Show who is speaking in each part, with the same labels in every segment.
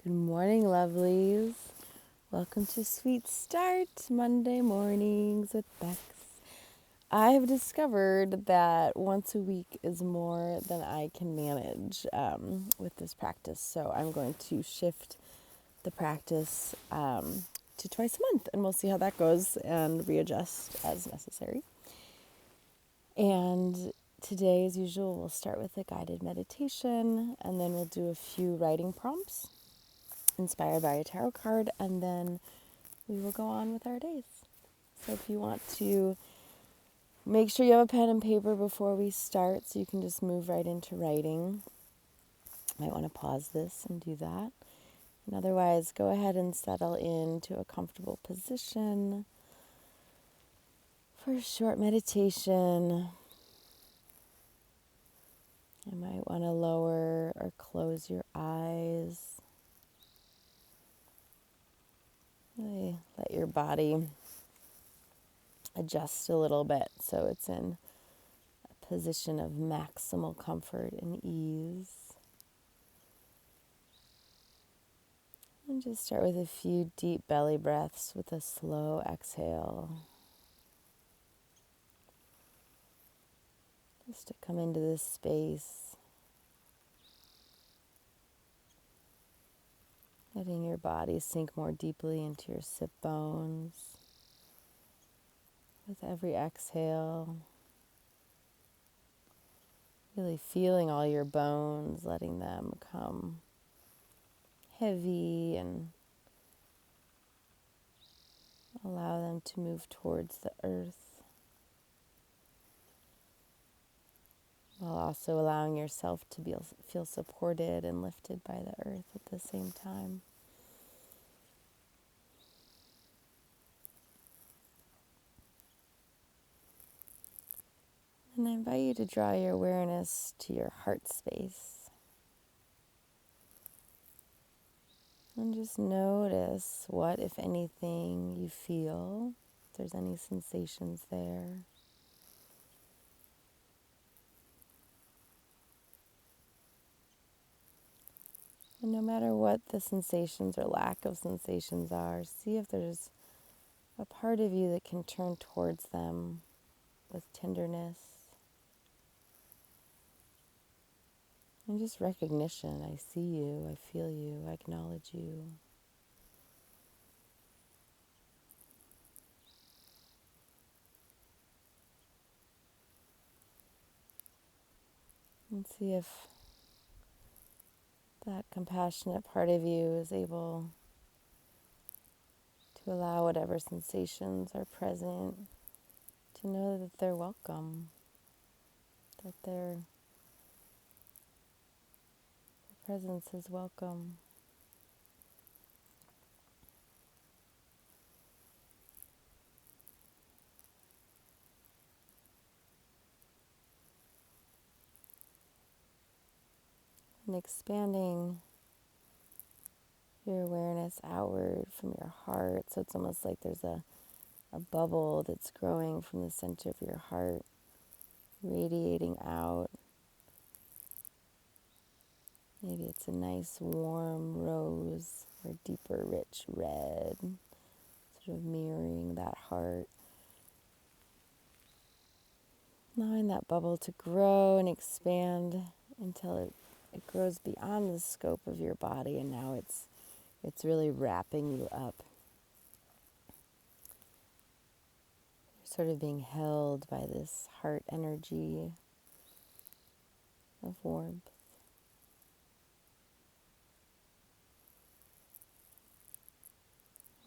Speaker 1: Good morning, lovelies. Welcome to Sweet Start Monday mornings with Bex. I have discovered that once a week is more than I can manage with this practice. So I'm going to shift the practice to twice a month, and we'll see how that goes and readjust as necessary. And today, as usual, we'll start with a guided meditation, and then we'll do a few writing prompts inspired by a tarot card, and then we will go on with our days. So if you want to make sure you have a pen and paper before we start so you can just move right into writing, you might want to pause this and do that. And otherwise, go ahead and settle into a comfortable position for a short meditation. You might want to lower or close your eyes. Really let your body adjust a little bit so it's in a position of maximal comfort and ease. And just start with a few deep belly breaths with a slow exhale. Just to come into this space, letting your body sink more deeply into your sit bones. With every exhale, really feeling all your bones, letting them become heavy and allow them to move towards the earth, while also allowing yourself to feel supported and lifted by the earth at the same time. And I invite you to draw your awareness to your heart space. And just notice what, if anything, you feel, if there's any sensations there. And no matter what the sensations or lack of sensations are, see if there's a part of you that can turn towards them with tenderness. And just recognition. I see you, I feel you, I acknowledge you. And see if that compassionate part of you is able to allow whatever sensations are present to know that they're welcome, that their presence is welcome. And expanding your awareness outward from your heart. So it's almost like there's a bubble that's growing from the center of your heart, radiating out. Maybe it's a nice warm rose or deeper rich red, sort of mirroring that heart. Allowing that bubble to grow and expand until it grows beyond the scope of your body, and now it's really wrapping you up. You're sort of being held by this heart energy of warmth.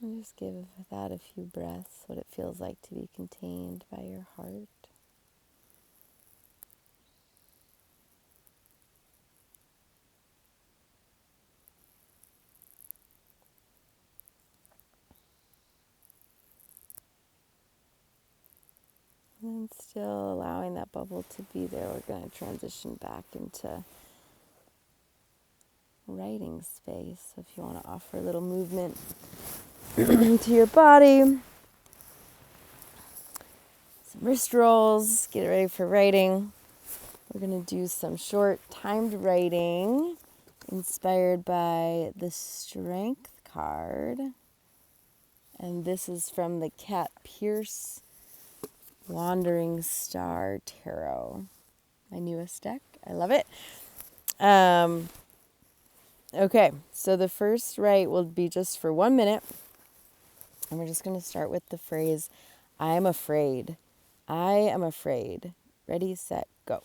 Speaker 1: And just give that a few breaths, what it feels like to be contained by your heart. And still allowing that bubble to be there, we're going to transition back into writing space. So if you want to offer a little movement to your body, some wrist rolls, get ready for writing. We're going to do some short timed writing inspired by the Strength card. And this is from the Cat Pierce Wandering Star Tarot. My newest deck. I love it. Okay, so the first write will be just for 1 minute. And we're just going to start with the phrase, I am afraid. I am afraid. Ready, set, go.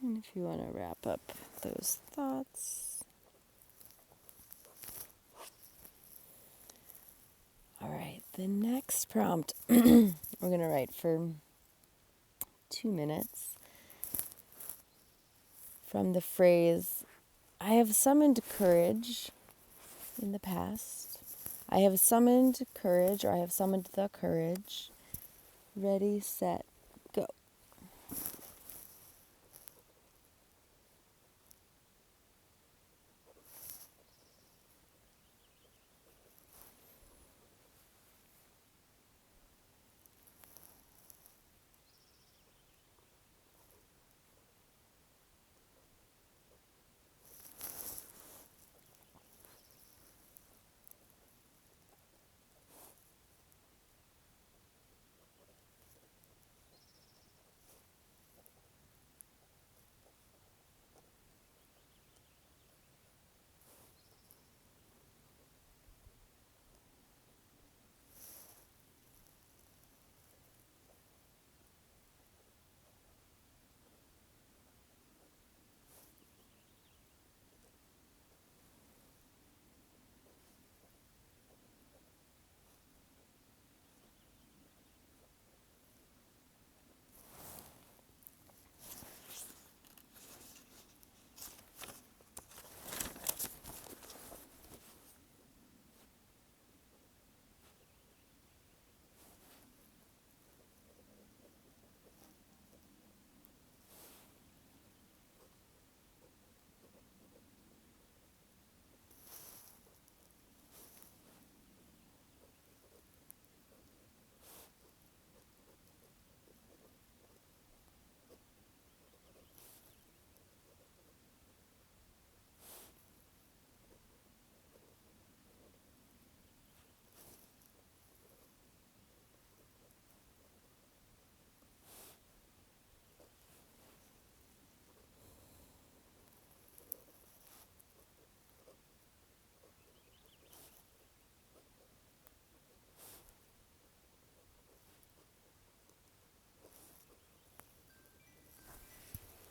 Speaker 1: And if you want to wrap up those thoughts. All right, the next prompt, we're going to write for 2 minutes from the phrase, I have summoned courage in the past. I have summoned courage, or I have summoned the courage. Ready, set, go.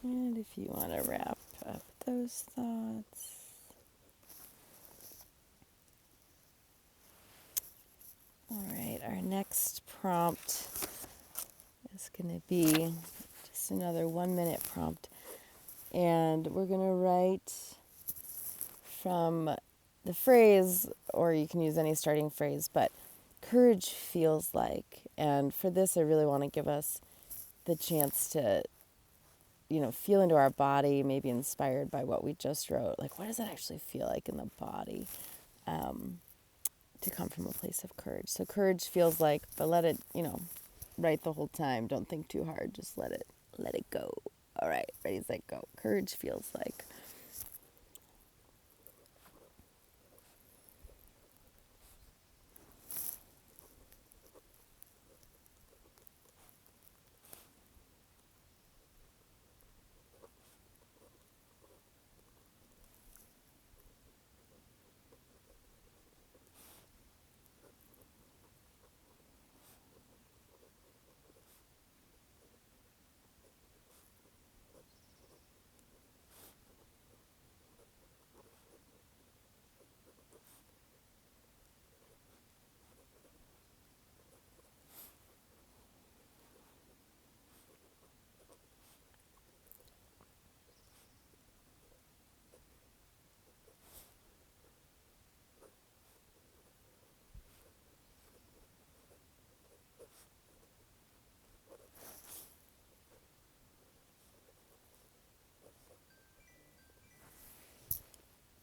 Speaker 1: And if you want to wrap up those thoughts. All right, our next prompt is going to be just another 1 minute prompt. And we're going to write from the phrase, or you can use any starting phrase, but courage feels like. And for this, I really want to give us the chance to, feel into our body, maybe inspired by what we just wrote. Like, what does it actually feel like in the body to come from a place of courage? So courage feels like, but let it, write the whole time. Don't think too hard. Just let it go. All right, ready, set, go. Courage feels like.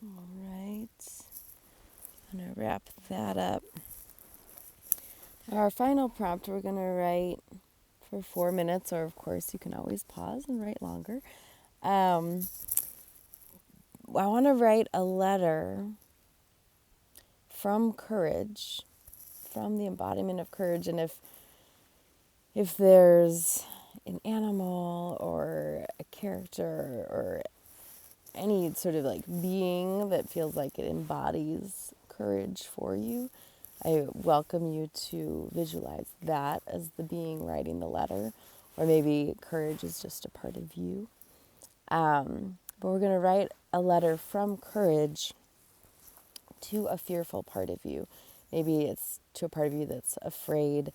Speaker 1: All right. I'm going to wrap that up. Our final prompt, we're going to write for 4 minutes, or of course, you can always pause and write longer. I want to write a letter from courage, from the embodiment of courage. And if there's an animal or a character or any sort of like being that feels like it embodies courage for you, I welcome you to visualize that as the being writing the letter, or maybe courage is just a part of you. But we're going to write a letter from courage to a fearful part of you. Maybe it's to a part of you that's afraid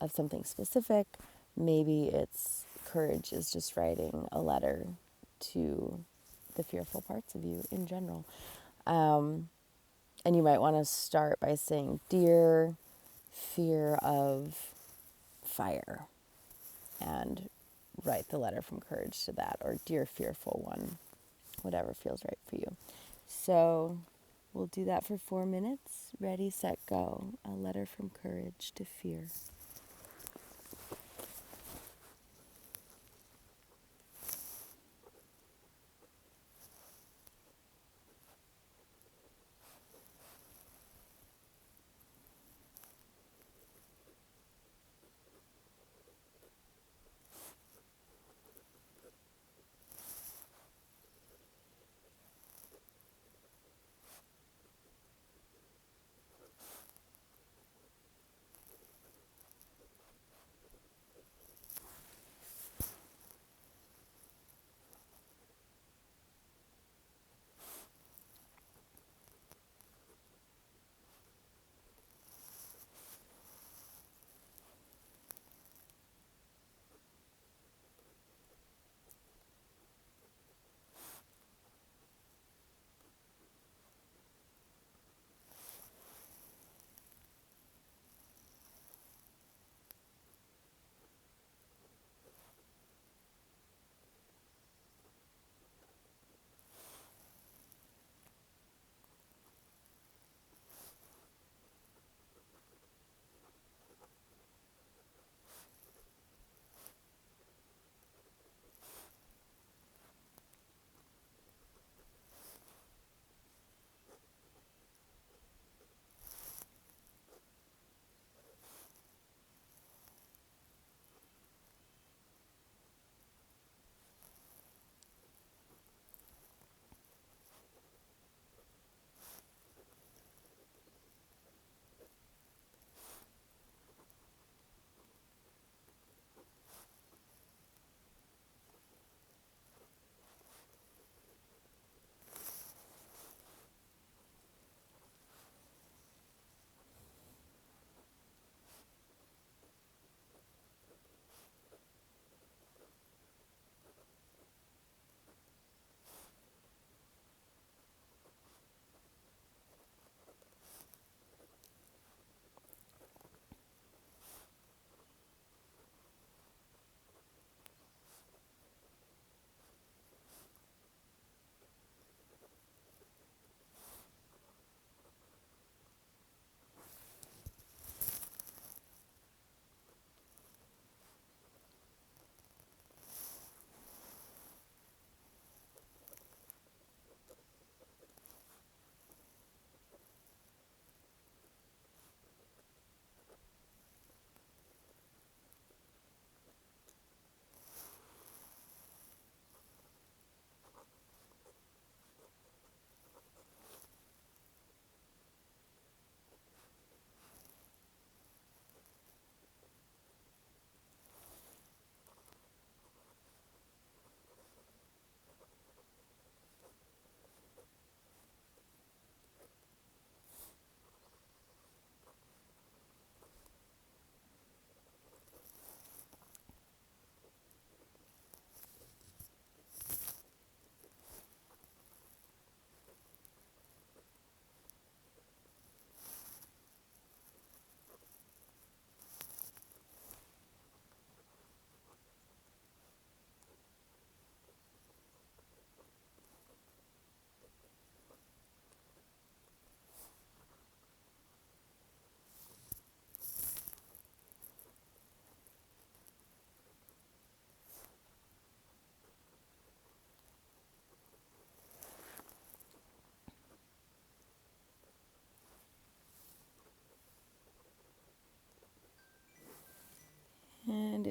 Speaker 1: of something specific. Maybe it's courage is just writing a letter to the fearful parts of you in general. And you might want to start by saying, "Dear fear of fire," and write the letter from courage to that, or "Dear fearful one," whatever feels right for you. So we'll do that for 4 minutes. Ready, set, go. A letter from courage to fear.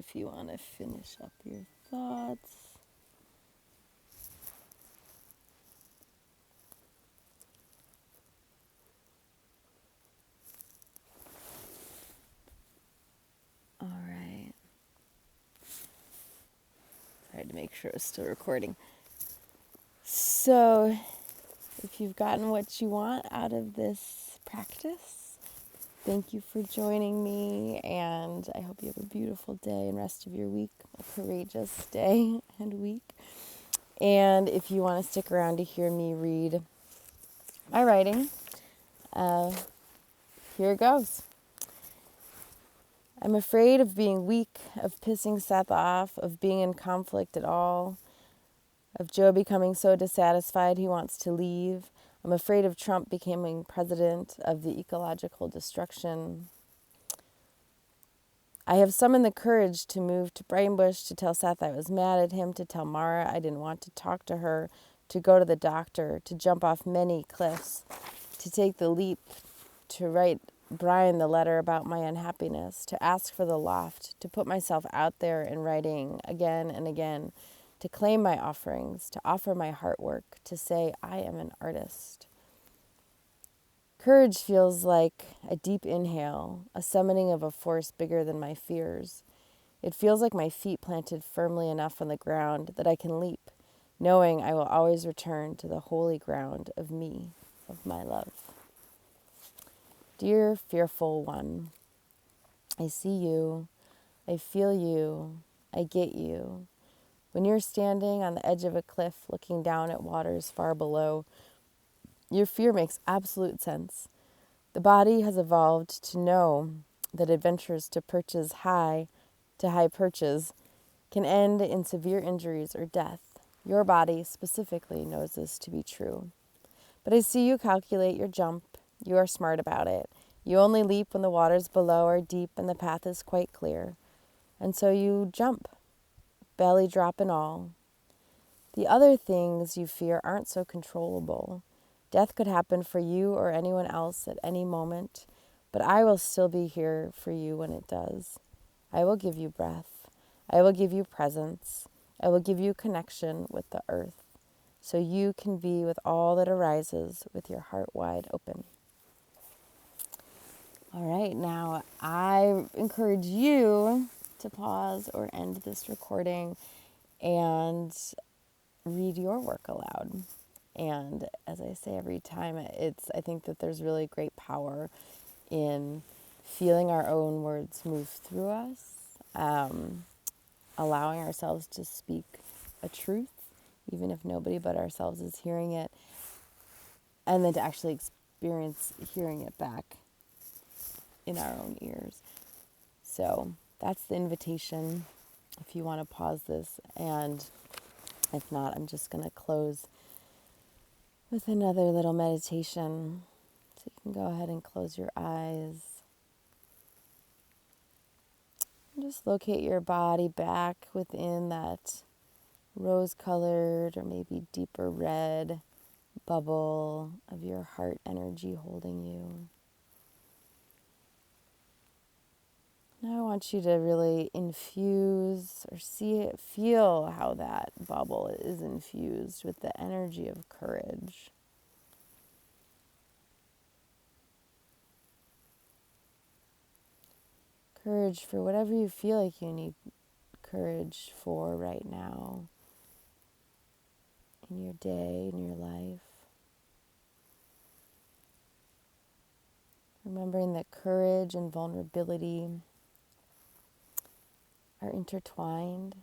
Speaker 1: if you want to finish up your thoughts. All right. Sorry to make sure it's still recording. So, if you've gotten what you want out of this practice, thank you for joining me, and I hope you have a beautiful day and rest of your week, a courageous day and week. And if you want to stick around to hear me read my writing, here it goes. I'm afraid of being weak, of pissing Seth off, of being in conflict at all, of Joe becoming so dissatisfied he wants to leave. I'm afraid of Trump becoming president, of the ecological destruction. I have summoned the courage to move to Brainbush, to tell Seth I was mad at him, to tell Mara I didn't want to talk to her, to go to the doctor, to jump off many cliffs, to take the leap, to write Brian the letter about my unhappiness, to ask for the loft, to put myself out there in writing again and again, to claim my offerings, to offer my heart work, to say I am an artist. Courage feels like a deep inhale, a summoning of a force bigger than my fears. It feels like my feet planted firmly enough on the ground that I can leap, knowing I will always return to the holy ground of me, of my love. Dear fearful one, I see you, I feel you, I get you. When you're standing on the edge of a cliff looking down at waters far below, your fear makes absolute sense. The body has evolved to know that adventures to perches high, to high perches, can end in severe injuries or death. Your body specifically knows this to be true. But I see you calculate your jump. You are smart about it. You only leap when the waters below are deep and the path is quite clear. And so you jump, belly drop and all. The other things you fear aren't so controllable. Death could happen for you or anyone else at any moment, but I will still be here for you when it does. I will give you breath. I will give you presence. I will give you connection with the earth, so you can be with all that arises with your heart wide open. All right, now I encourage you to pause or end this recording and read your work aloud. And as I say every time, I think that there's really great power in feeling our own words move through us, allowing ourselves to speak a truth, even if nobody but ourselves is hearing it, and then to actually experience hearing it back in our own ears. So that's the invitation if you want to pause this. And if not, I'm just going to close with another little meditation. So you can go ahead and close your eyes. And just locate your body back within that rose-colored or maybe deeper red bubble of your heart energy holding you. Now I want you to really infuse or feel how that bubble is infused with the energy of courage. Courage for whatever you feel like you need courage for right now in your day, in your life. Remembering that courage and vulnerability are intertwined,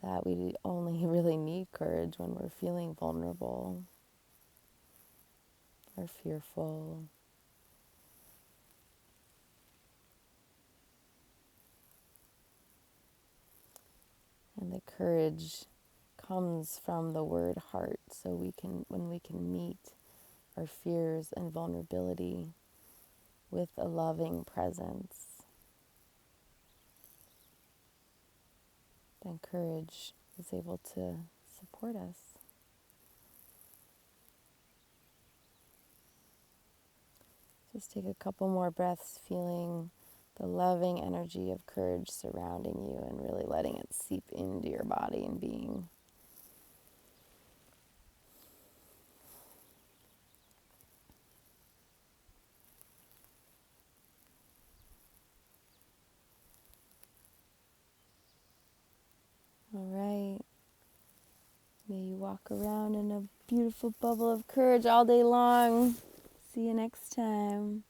Speaker 1: that we only really need courage when we're feeling vulnerable or fearful. And the courage comes from the word heart, so when we can meet our fears and vulnerability with a loving presence, then courage is able to support us. Just take a couple more breaths, feeling the loving energy of courage surrounding you and really letting it seep into your body and being. All right. May you walk around in a beautiful bubble of courage all day long. See you next time.